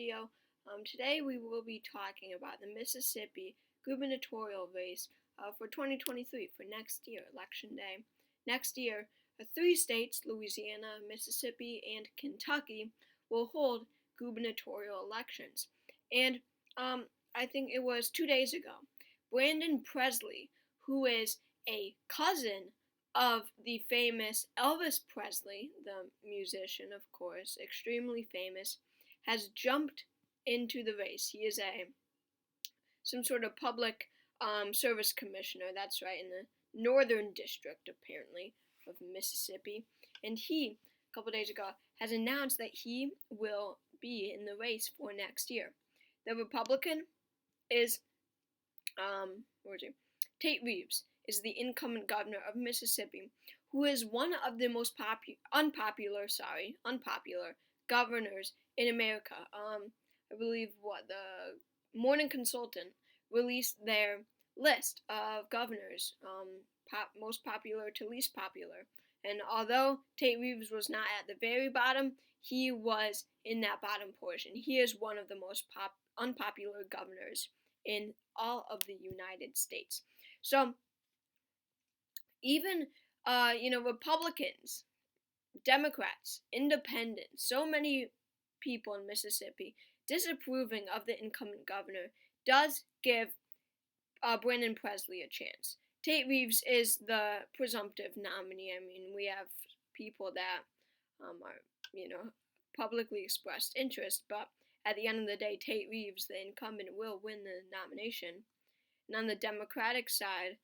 video. Today we will be talking about the Mississippi gubernatorial race for 2023 for next year, Election Day. Next year, three states, Louisiana, Mississippi, and Kentucky, will hold gubernatorial elections. And I think it was 2 days ago, Brandon Presley, who is a cousin of the famous Elvis Presley, the musician, of course, extremely famous, has jumped into the race. He is some sort of public service commissioner, that's right, in the Northern District, apparently, of Mississippi. And he, a couple days ago, has announced that he will be in the race for next year. The Republican is, Tate Reeves is the incumbent governor of Mississippi, who is one of the most unpopular governors in America. I believe the Morning Consultant released their list of governors, most popular to least popular. And although Tate Reeves was not at the very bottom, he was in that bottom portion. He is one of the most unpopular governors in all of the United States. So even Republicans, Democrats, Independents, so many people in Mississippi disapproving of the incumbent governor does give Brandon Presley a chance. Tate Reeves is the presumptive nominee. I mean, we have people that are, publicly expressed interest, but at the end of the day, Tate Reeves, the incumbent, will win the nomination. And on the Democratic side,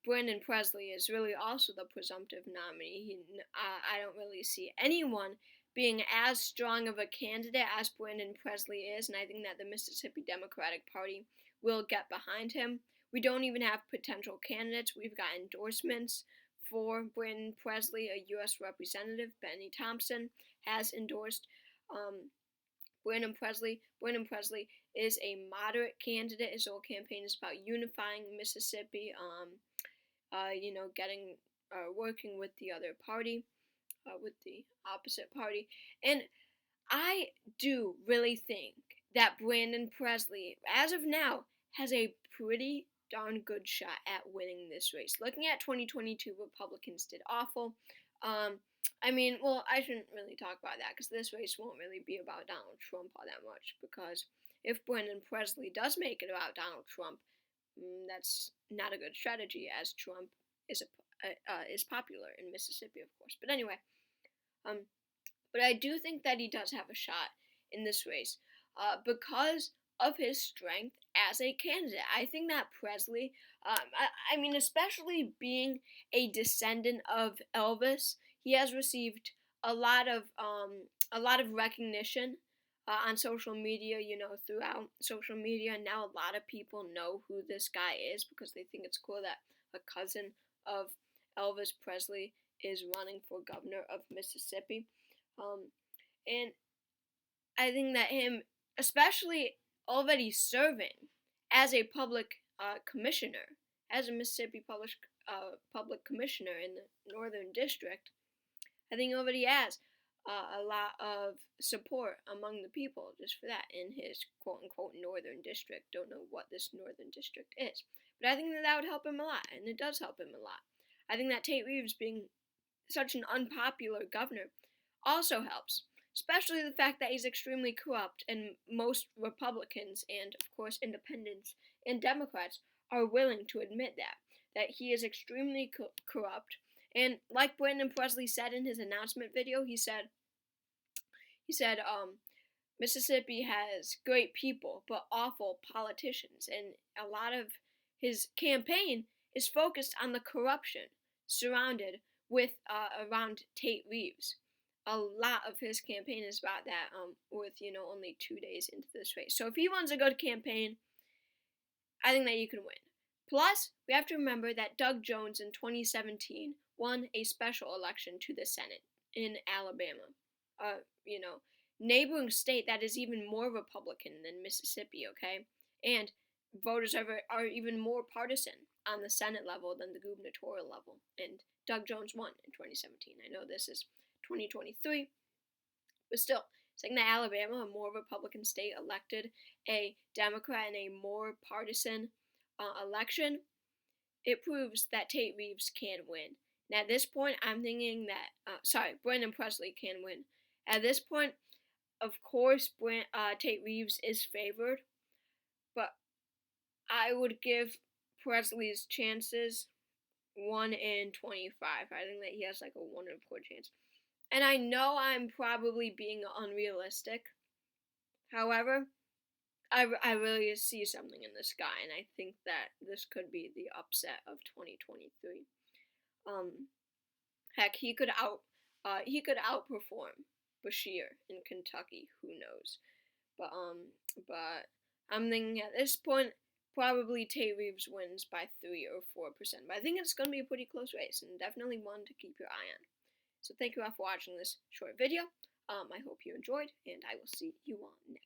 Brandon Presley is really also the presumptive nominee. I don't really see anyone being as strong of a candidate as Brandon Presley is, and I think that the Mississippi Democratic Party will get behind him. We don't even have potential candidates. We've got endorsements for Brandon Presley. A U.S. Representative, Benny Thompson, has endorsed Brandon Presley. Brandon Presley is a moderate candidate. His whole campaign is about unifying Mississippi, working with the other party, with the opposite party. And I do really think that Brandon Presley, as of now, has a pretty darn good shot at winning this race. Looking at 2022, Republicans did awful. I shouldn't really talk about that because this race won't really be about Donald Trump all that much, because if Brandon Presley does make it about Donald Trump, that's not a good strategy, as Trump is popular in Mississippi, of course. But anyway, but I do think that he does have a shot in this race because of his strength as a candidate. I think that Presley, especially being a descendant of Elvis, he has received a lot of recognition on social media, throughout social media. And now a lot of people know who this guy is because they think it's cool that a cousin of Elvis Presley is running for governor of Mississippi. And I think that him, especially already serving as a public commissioner, as a Mississippi public commissioner in the Northern District, I think he already has a lot of support among the people just for that in his quote-unquote Northern District. Don't know what this Northern District is, but I think that would help him a lot, and it does help him a lot. I think that Tate Reeves being such an unpopular governor also helps, especially the fact that he's extremely corrupt, and most Republicans and, of course, Independents and Democrats are willing to admit that he is extremely corrupt. And like Brandon Presley said in his announcement video, he said, Mississippi has great people, but awful politicians. And a lot of his campaign is focused on the corruption surrounded with, around Tate Reeves. A lot of his campaign is about that, with, only 2 days into this race. So if he runs a good campaign, I think that you can win. Plus, we have to remember that Doug Jones in 2017 won a special election to the Senate in Alabama, neighboring state that is even more Republican than Mississippi, okay? And voters are even more partisan on the Senate level than the gubernatorial level. And Doug Jones won in 2017. I know this is 2023, but still, saying that Alabama, a more Republican state, elected a Democrat in a more partisan election, it proves that Tate Reeves can win. And at this point, I'm thinking that, Brandon Presley can win. At this point, of course, Tate Reeves is favored, but I would give Presley's chances 1 in 25. I think that he has like a 1 in 4 chance. And I know I'm probably being unrealistic. However, I really see something in this guy, and I think that this could be the upset of 2023. Heck, he could outperform Bashir in Kentucky. Who knows? But I'm thinking at this point, probably Tate Reeves wins by 3 or 4%. But I think it's going to be a pretty close race, and definitely one to keep your eye on. So thank you all for watching this short video. I hope you enjoyed, and I will see you all next.